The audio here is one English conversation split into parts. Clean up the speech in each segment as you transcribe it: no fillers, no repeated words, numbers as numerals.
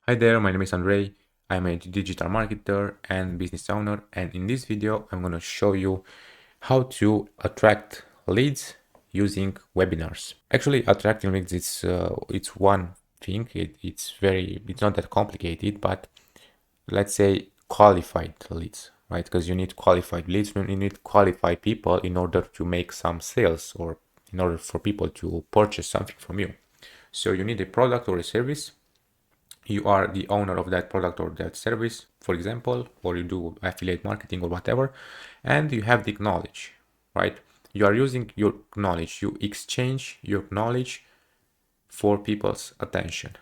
Hi there, my name is Andrei. I'm a digital marketer and business owner, and in this video I'm going to show you how to attract leads using webinars. Actually, attracting leads it's one thing. It's not that complicated, but let's say qualified leads, right? Because you need qualified leads, you need qualified people in order to make some sales or in order for people to purchase something from you. So you need a product or a service. You are the owner of that product or that service, for example, or you do affiliate marketing or whatever, and you have the knowledge, right? You are using your knowledge, you exchange your knowledge for people's attention.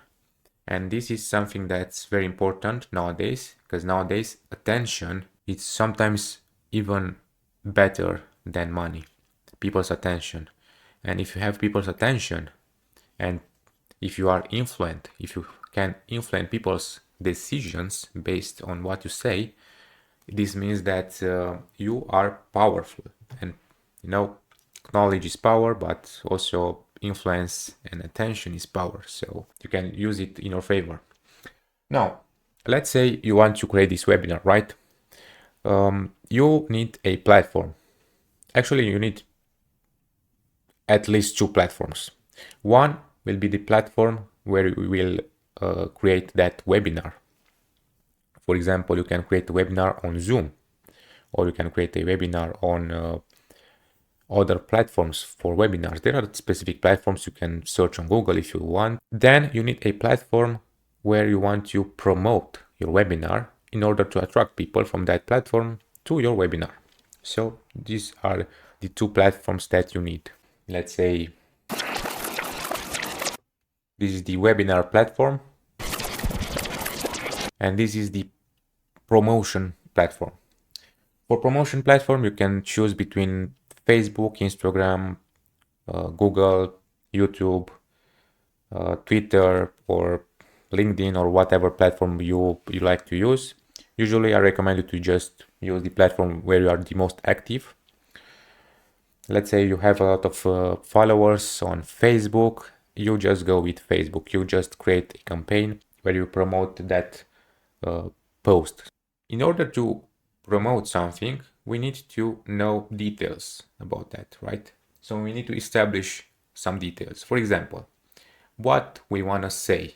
And this is something that's very important nowadays, because nowadays attention is sometimes even better than money, people's attention. And if you have people's attention, and if you are influent, if you can influence people's decisions based on what you say, this means that you are powerful. And knowledge is power, but also influence and attention is power. So you can use it in your favor. Now, let's say you want to create this webinar, right? You need a platform. Actually, you need at least two platforms. One will be the platform where we will create that webinar. For example, you can create a webinar on Zoom, or you can create a webinar on other platforms for webinars. There are specific platforms you can search on Google if you want. Then you need a platform where you want to promote your webinar in order to attract people from that platform to your webinar. So these are the two platforms that you need. Let's say this is the webinar platform, and this is the promotion platform. For promotion platform, you can choose between Facebook, Instagram, Google, YouTube, Twitter, or LinkedIn, or whatever platform you like to use. Usually, I recommend you to just use the platform where you are the most active. Let's say you have a lot of followers on Facebook. You just go with Facebook. You just create a campaign where you promote that post. In order to promote something, we need to know details about that, right? So we need to establish some details. For example, what we want to say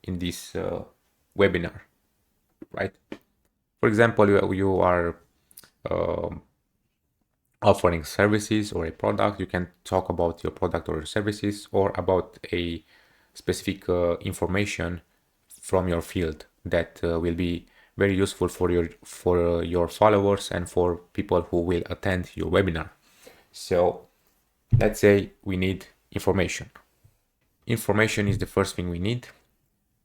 in this webinar, right? For example, you are offering services or a product. You can talk about your product or services, or about a specific information from your field that will be very useful for your followers and for people who will attend your webinar. So let's say we need information. Information is the first thing we need.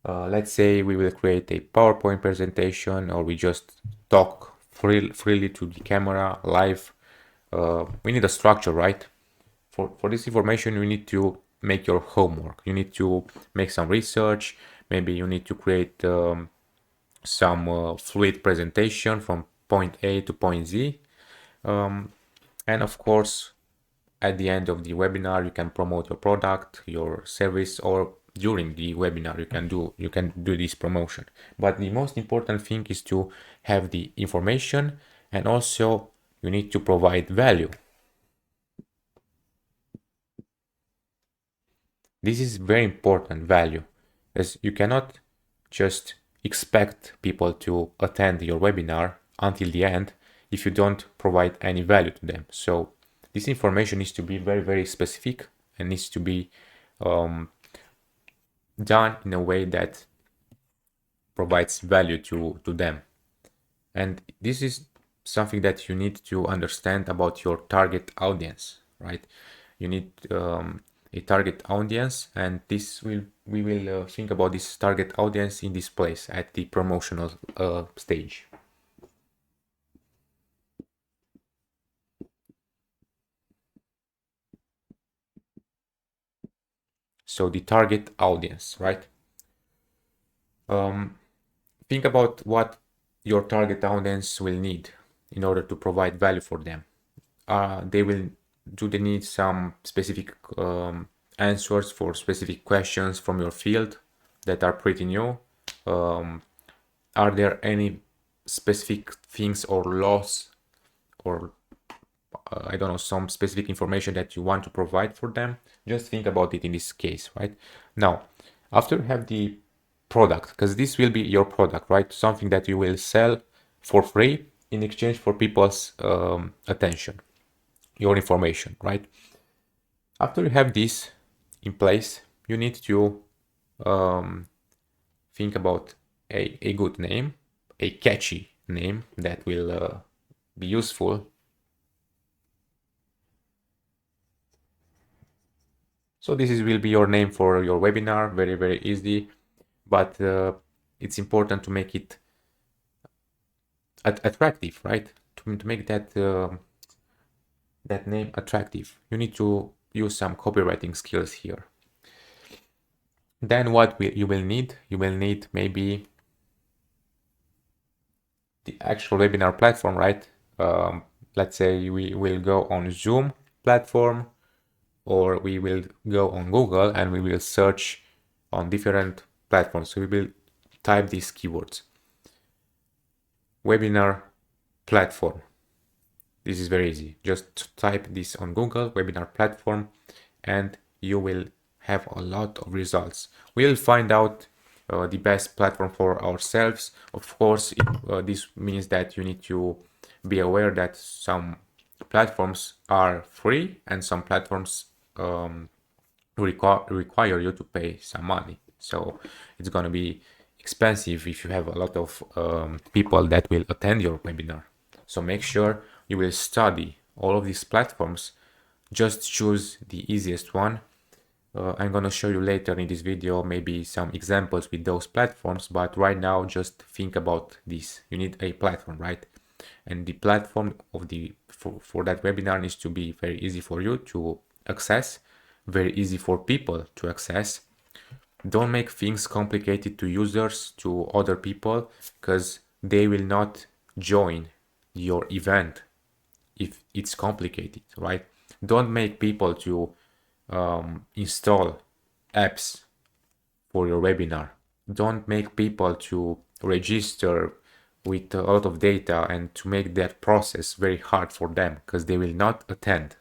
Let's say we will create a PowerPoint presentation, or we just talk freely to the camera live. We need a structure, right? For this information, you need to make your homework. You need to make some research. Maybe you need to create some fluid presentation from point A to point Z. And of course, at the end of the webinar, you can promote your product, your service, or during the webinar, you can do this promotion. But the most important thing is to have the information, and also you need to provide value. This is very important, value, as you cannot just expect people to attend your webinar until the end if you don't provide any value to them. So this information needs to be very, very specific, and needs to be done in a way that provides value to them. And this is something that you need to understand about your target audience, right? You need a target audience, and we will think about this target audience in this place at the promotional stage. So the target audience, right? Think about what your target audience will need in order to provide value for them. Do they need some specific answers for specific questions from your field that are pretty new, Are there any specific things or laws or I don't know, some specific information that you want to provide for them? Just think about it in this case, right? Now, after you have the product, because this will be your product, right? Something that you will sell for free in exchange for people's attention, your information, right? After you have this in place, you need to think about a good name, a catchy name that will be useful. So this will be your name for your webinar, very, very easy, but it's important to make it attractive, right? To make that name attractive, you need to use some copywriting skills here. Then what you will need? You will need maybe the actual webinar platform, right? Let's say we will go on Zoom platform, or we will go on Google and we will search on different platforms. So we will type these keywords. Webinar platform. This is very easy. Just type this on Google, webinar platform, and you will have a lot of results. We'll find out the best platform for ourselves. Of course, this means that you need to be aware that some platforms are free and some platforms require you to pay some money. So it's going to be expensive if you have a lot of people that will attend your webinar. So make sure you will study all of these platforms. Just choose the easiest one. I'm going to show you later in this video maybe some examples with those platforms, but right now just think about this. You need a platform, right? And the platform of for that webinar needs to be very easy for you to access, very easy for people to access. Don't make things complicated to users, to other people, because they will not join your event if it's complicated, right? Don't make people to install apps for your webinar. Don't make people to register with a lot of data and to make that process very hard for them because they will not attend.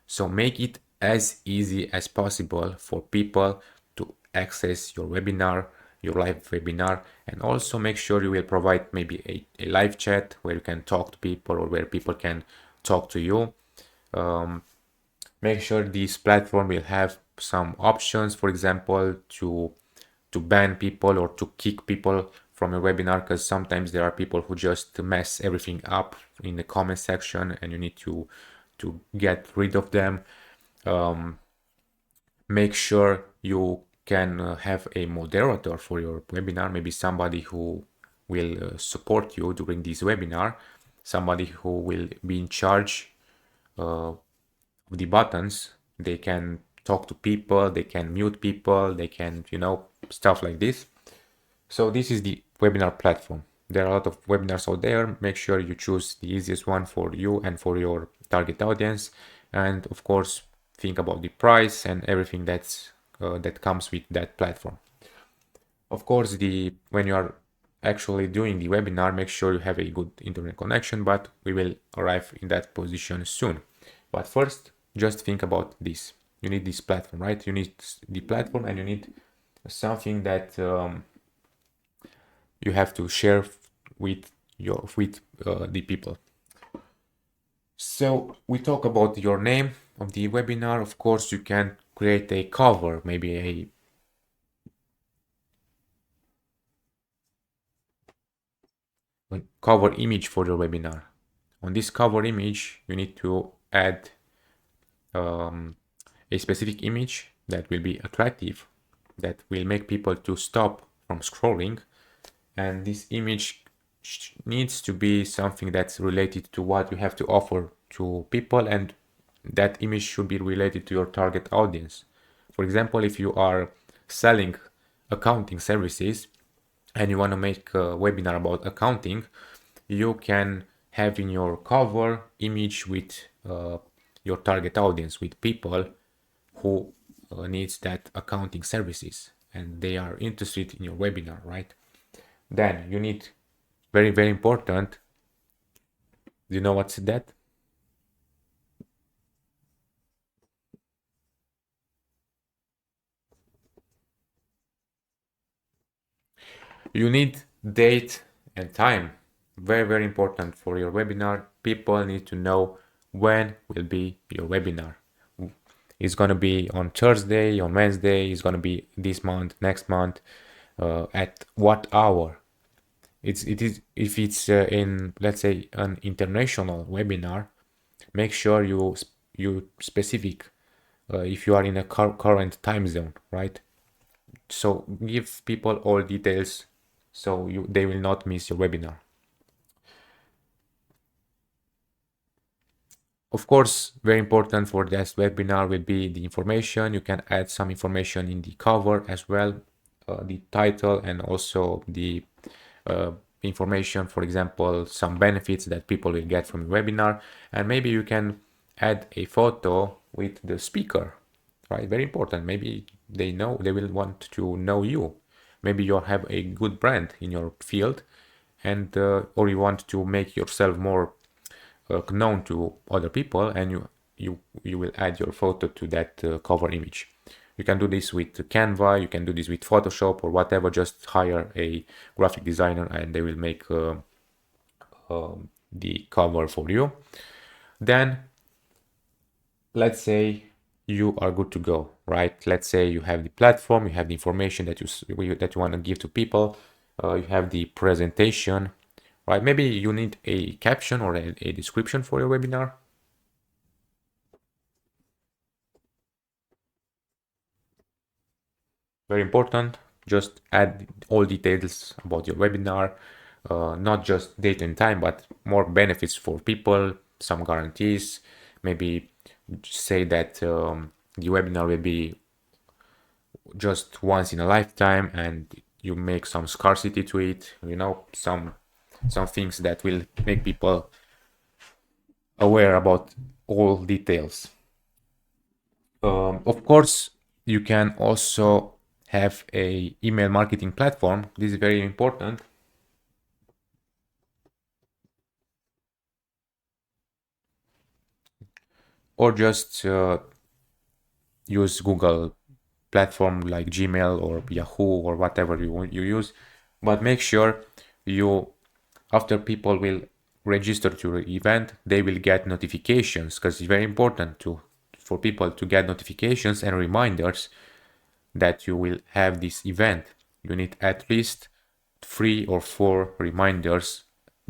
So make it as easy as possible for people to access your webinar, your live webinar, and also make sure you will provide maybe a live chat where you can talk to people or where people can talk to you. Make sure this platform will have some options, for example, to ban people or to kick people from a webinar, because sometimes there are people who just mess everything up in the comment section and you need to get rid of them. Make sure you can have a moderator for your webinar, maybe somebody who will support you during this webinar, somebody who will be in charge of the buttons. They can talk to people, they can mute people, they can, stuff like this. So this is the webinar platform. There are a lot of webinars out there. Make sure you choose the easiest one for you and for your target audience. And of course, think about the price and everything that comes with that platform. Of course, when you are actually doing the webinar, make sure you have a good internet connection, but we will arrive in that position soon. But first, just think about this. You need this platform, right? You need the platform and you need something that you have to share with the people. So we talk about your name of the webinar. Of course, you can create a cover, maybe a cover image for your webinar. On this cover image, you need to add a specific image that will be attractive, that will make people to stop from scrolling. And this image needs to be something that's related to what you have to offer to people, and that image should be related to your target audience. For example, if you are selling accounting services and you want to make a webinar about accounting, you can have in your cover image with your target audience, with people who needs that accounting services. and they are interested in your webinar, right? Then you need, very, very important. Do you know what's that? You need date and time. Very, very important for your webinar. People need to know when will be your webinar. It's going to be on Thursday, on Wednesday, it's going to be this month, next month, at what hour. It is if it's in, let's say, an international webinar, make sure you specific if you are in a current time zone, right? So give people all details so they will not miss your webinar. Of course, very important for this webinar will be the information. You can add some information in the cover as well, the title, and also the uh, information, for example, some benefits that people will get from the webinar. And maybe you can add a photo with the speaker, right? Very important. Maybe they will want to know you. Maybe you have a good brand in your field, and or you want to make yourself more known to other people, and you will add your photo to that cover image. You can do this with Canva, you can do this with Photoshop or whatever. Just hire a graphic designer and they will make the cover for you. Then let's say you are good to go, right? Let's say you have the platform, you have the information that you want to give to people, you have the presentation, right? Maybe you need a caption or a description for your webinar. Very important. Just add all details about your webinar, not just date and time, but more benefits for people, some guarantees. Maybe say that the webinar will be just once in a lifetime, and you make some scarcity to it. You know, some things that will make people aware about all details. Of course, you can also have a email marketing platform. This is very important. Or just use Google platform like Gmail or Yahoo or whatever you use. But make sure you, after people will register to your event, they will get notifications, because it's very important for people to get notifications and reminders that you will have this event. You need at least 3 or 4 reminders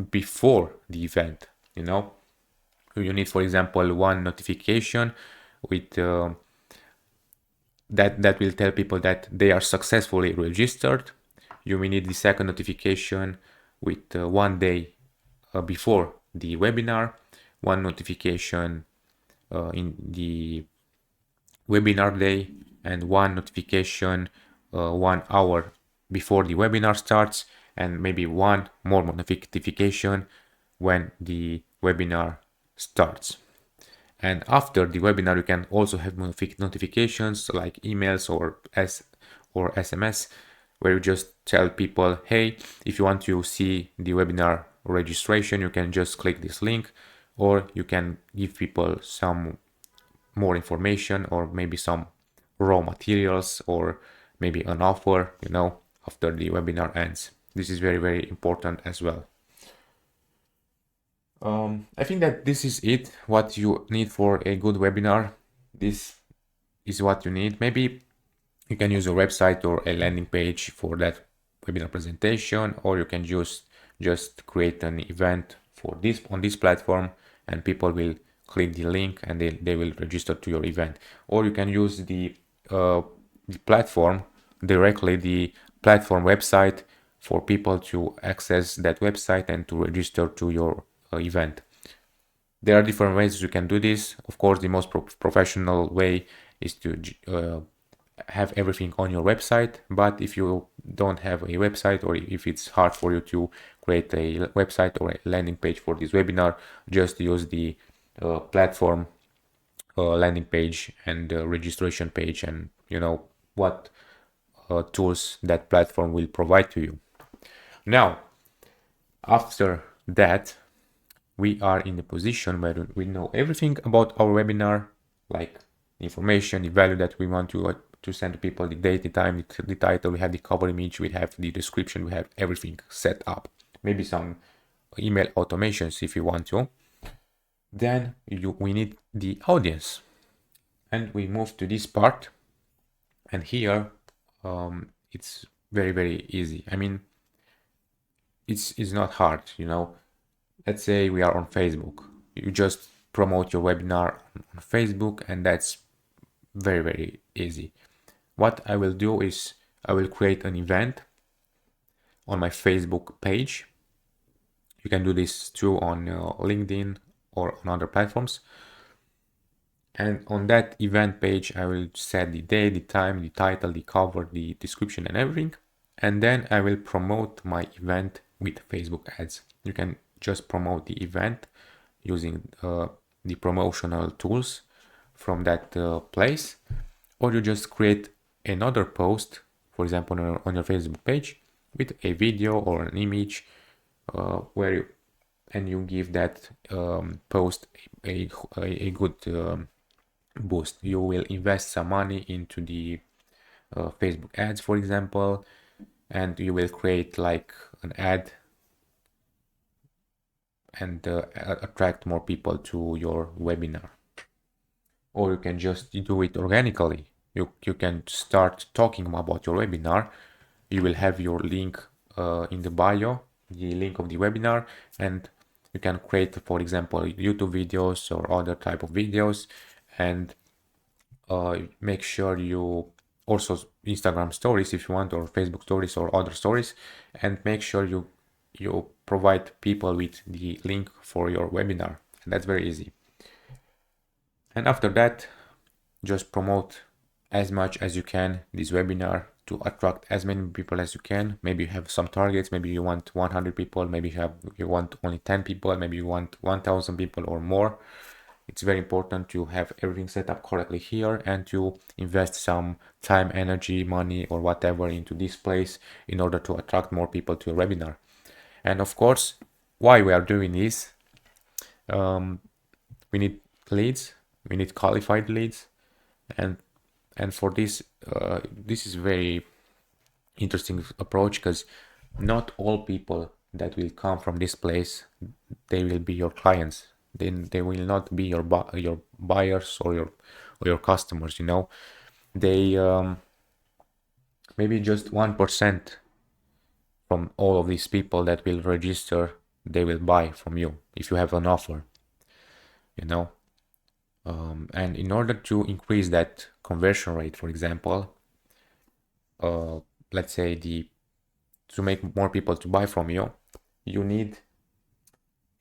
before the event. You need, for example, one notification with that will tell people that they are successfully registered. You will need the second notification with 1 day before the webinar, one notification in the webinar day, and one notification 1 hour before the webinar starts, and maybe one more notification when the webinar starts. And after the webinar, you can also have notifications like emails or SMS, where you just tell people, hey, if you want to see the webinar registration, you can just click this link, or you can give people some more information, or maybe some raw materials, or maybe an offer, after the webinar ends. This is very, very important as well. I think that this is it, what you need for a good webinar. This is what you need. Maybe you can use a website or a landing page for that webinar presentation, or you can just create an event for this on this platform, and people will click the link and they will register to your event. Or you can use the platform directly, the platform website, for people to access that website and to register to your event. There are different ways you can do this. Of course, the most professional way is to have everything on your website. But if you don't have a website, or if it's hard for you to create a website or a landing page for this webinar, just use the platform landing page and registration page, and what tools that platform will provide to you. Now, after that, we are in a position where we know everything about our webinar, like information, the value that we want to send to people, the date, the time, the title, we have the cover image, we have the description, we have everything set up. Maybe some email automations if you want to. Then we need the audience. And we move to this part. And here, it's very, very easy. I mean, it's not hard, you know. Let's say we are on Facebook. You just promote your webinar on Facebook, and that's very, very easy. What I will do is I will create an event on my Facebook page. You can do this too on LinkedIn or on other platforms. And on that event page, I will set the day, the time, the title, the cover, the description, and everything. And then I will promote my event with Facebook ads. You can just promote the event using the promotional tools from that place, or you just create another post, for example, on your Facebook page with a video or an image and you give that post a good boost. You will invest some money into the Facebook ads, for example, and you will create like an ad and attract more people to your webinar. Or you can just do it organically. You can start talking about your webinar. You will have your link in the bio, the link of the webinar, and you can create, for example, YouTube videos or other type of videos, and make sure you also Instagram stories if you want, or Facebook stories or other stories, and make sure you provide people with the link for your webinar. And that's very easy. And after that, just promote as much as you can this webinar to attract as many people as you can. Maybe you have some targets. Maybe you want 100 people. Maybe you want only 10 people. Maybe you want 1,000 people or more. It's very important to have everything set up correctly here and to invest some time, energy, money, or whatever into this place in order to attract more people to your webinar. And of course, why we are doing this, we need leads, we need qualified leads, and for this, this is very interesting approach, because not all people that will come from this place, they will be your clients. Then they will not be your buyers or your customers. You know, they maybe just 1% from all of these people that will register, they will buy from you if you have an offer. You know, and in order to increase that conversion rate, for example, let's say to make more people to buy from you, you need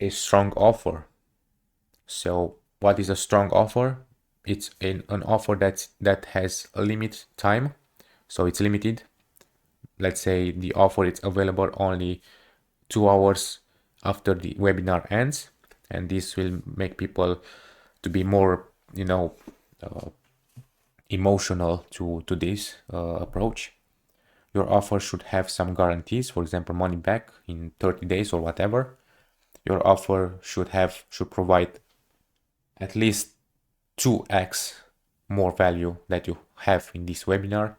a strong offer. So what is a strong offer? It's an offer that has a limit time, so it's limited. Let's say the offer is available only 2 hours after the webinar ends, and this will make people to be more, you know, emotional to this approach. Your offer should have some guarantees, for example, money back in 30 days or whatever. Your offer should provide at least 2x more value that you have in this webinar.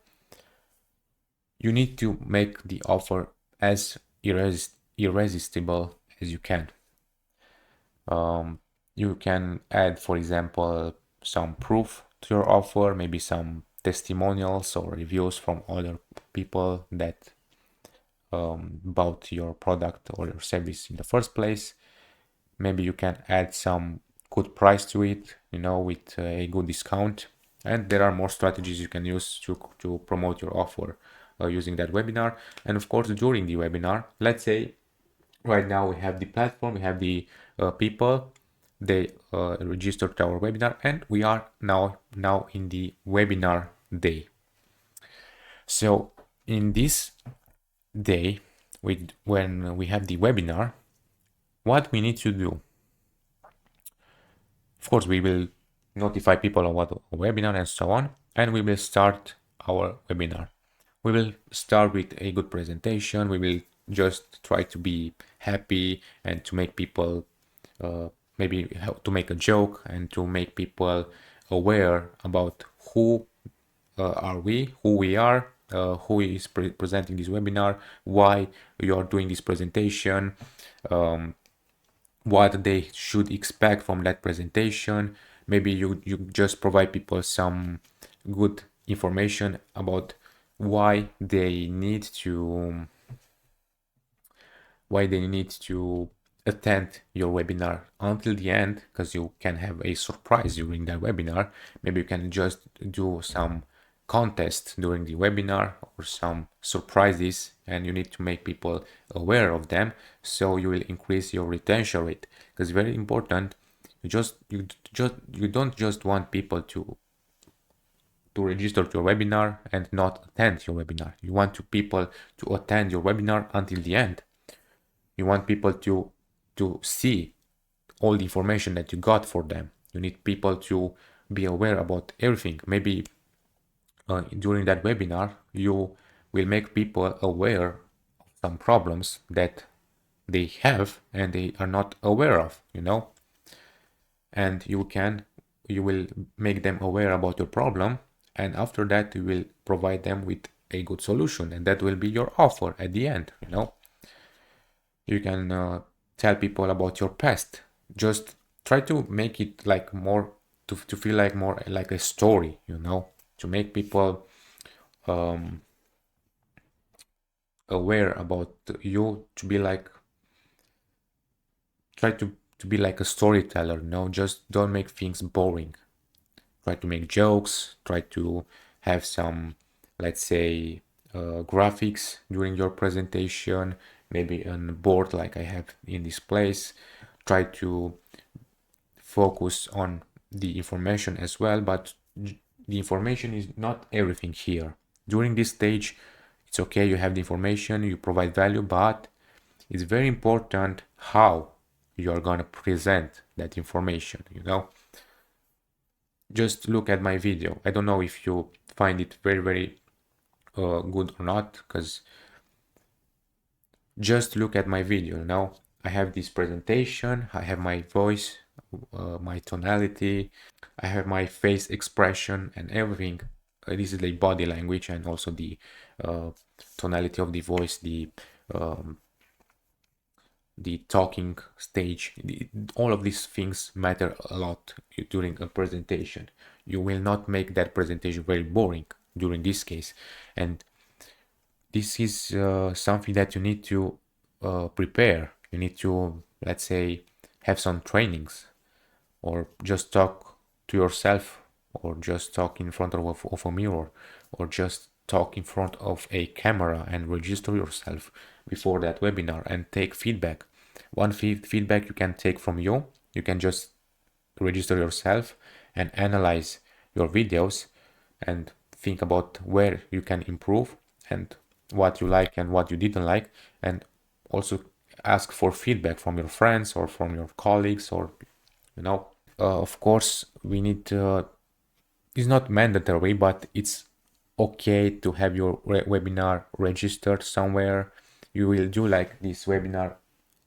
You need to make the offer as irresistible as you can. You can add, for example, some proof to your offer, maybe some testimonials or reviews from other people that bought your product or your service in the first place. Maybe you can add some good price to it, you know, with a good discount. And there are more strategies you can use to promote your offer using that webinar. And of course, during the webinar, let's say right now we have the platform, we have the people, they registered to our webinar, and we are now in the webinar day. So in this day, when we have the webinar, what we need to do? Of course, we will notify people about the webinar and so on, and we will start our webinar. We will start with a good presentation. We will just try to be happy and to make people maybe to make a joke and to make people aware about who are we, who we are, who is presenting this webinar, why you are doing this presentation, what they should expect from that presentation. Maybe you just provide people some good information about why they need to attend your webinar until the end, because you can have a surprise during that webinar. Maybe you can just do some contest during the webinar or some surprises, and you need to make people aware of them, so you will increase your retention rate. Because very important, you don't just want people to register to your webinar and not attend your webinar. You want people to attend your webinar until the end. You want people to see all the information that you got for them. You need people to be aware about everything. Maybe during that webinar, you will make people aware of some problems that they have and they are not aware of, and you will make them aware about your problem, and after that you will provide them with a good solution, and that will be your offer at the end. You can tell people about your past. Just try to make it like more to feel like more like a story, to make people aware about you, to be like, try to be like a storyteller. Just don't make things boring. Try to make jokes, try to have some, let's say, graphics during your presentation, maybe on a board like I have in this place. Try to focus on the information as well, but the information is not everything here. During this stage, it's okay, you have the information, you provide value, but it's very important how you are going to present that information. Just look at my video. I don't know if you find it very, very good or not, because just look at my video. I have this presentation, I have my voice, my tonality, I have my face expression and everything. This is the body language and also the tonality of the voice, the talking stage. All of these things matter a lot during a presentation. You will not make that presentation very boring during this case, and this is something that you need to prepare. You need to, let's say, have some trainings, or just talk to yourself, or just talk in front of a mirror, or just talk in front of a camera and register yourself before that webinar and take feedback. One feedback you can take from you can just register yourself and analyze your videos and think about where you can improve and what you like and what you didn't like, and also ask for feedback from your friends or from your colleagues, or of course we need it's not mandatory, but it's okay to have your webinar registered somewhere. You will do like this webinar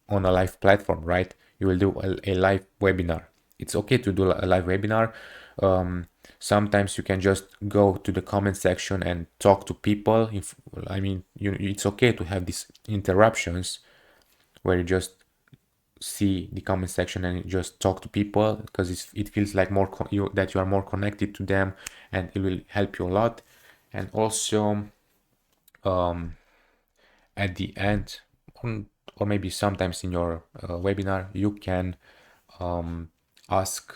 on a live platform, right? You will do a live webinar. It's okay to do a live webinar. Sometimes you can just go to the comment section and talk to people. It's okay to have these interruptions where you just see the comment section and you just talk to people, because it feels like that you are more connected to them, and it will help you a lot. And also at the end, or maybe sometimes in your webinar, you can ask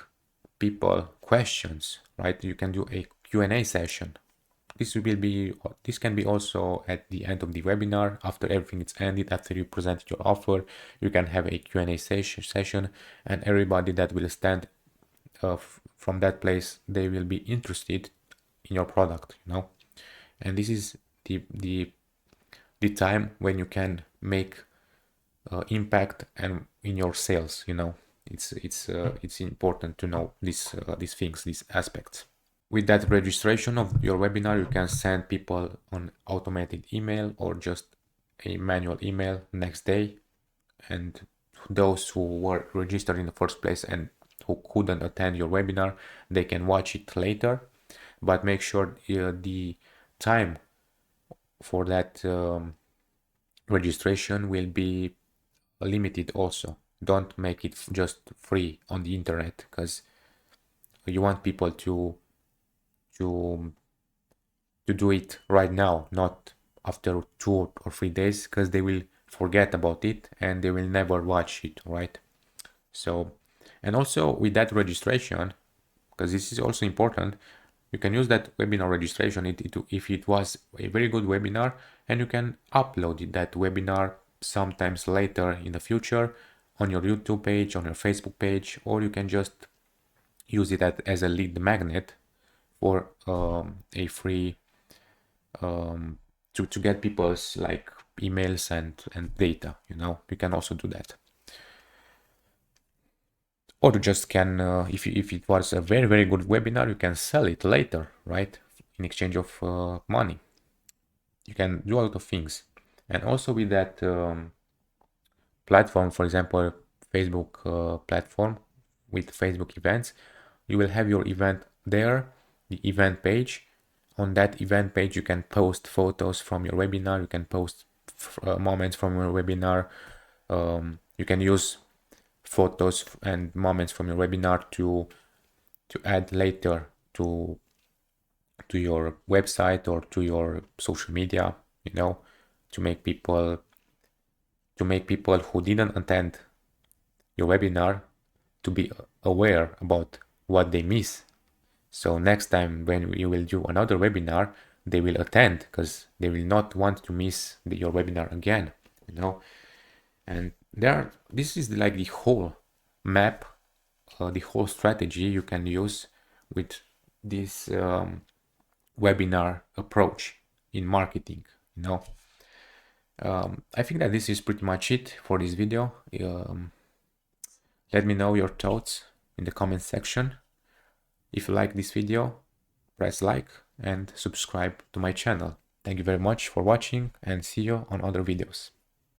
people questions, right? You can do a Q&A session. This can be also at the end of the webinar. After everything is ended, after you present your offer, you can have a Q&A session, and everybody that will stand from that place, they will be interested in your product, and this is the time when you can make impact and in your sales. It's important to know these things, these aspects. With that registration of your webinar, you can send people on automated email or just a manual email next day. And those who were registered in the first place and who couldn't attend your webinar, they can watch it later. But make sure the time for that registration will be limited also. Don't make it just free on the internet, because you want people to do it right now, not after 2 or 3 days, because they will forget about it and they will never watch it, right? So, and also with that registration, because this is also important, you can use that webinar registration if it was a very good webinar, and you can upload that webinar sometimes later in the future on your YouTube page, on your Facebook page, or you can just use it as a lead magnet for a free to get people's like emails and data. You can also do that. Or you just can, if it was a very, very good webinar, you can sell it later, right? In exchange of money. You can do a lot of things. And also with that platform, for example, Facebook platform with Facebook events, you will have your event there, the event page. On that event page, you can post photos from your webinar. You can post moments from your webinar. You can use photos and moments from your webinar to add later to your website or to your social media, to make people who didn't attend your webinar to be aware about what they miss. So next time when you will do another webinar, they will attend, because they will not want to miss your webinar again, And this is like the whole map, the whole strategy you can use with this webinar approach in marketing, I think that this is pretty much it for this video. Let me know your thoughts in the comment section. If you like this video, press like and subscribe to my channel. Thank you very much for watching, and see you on other videos.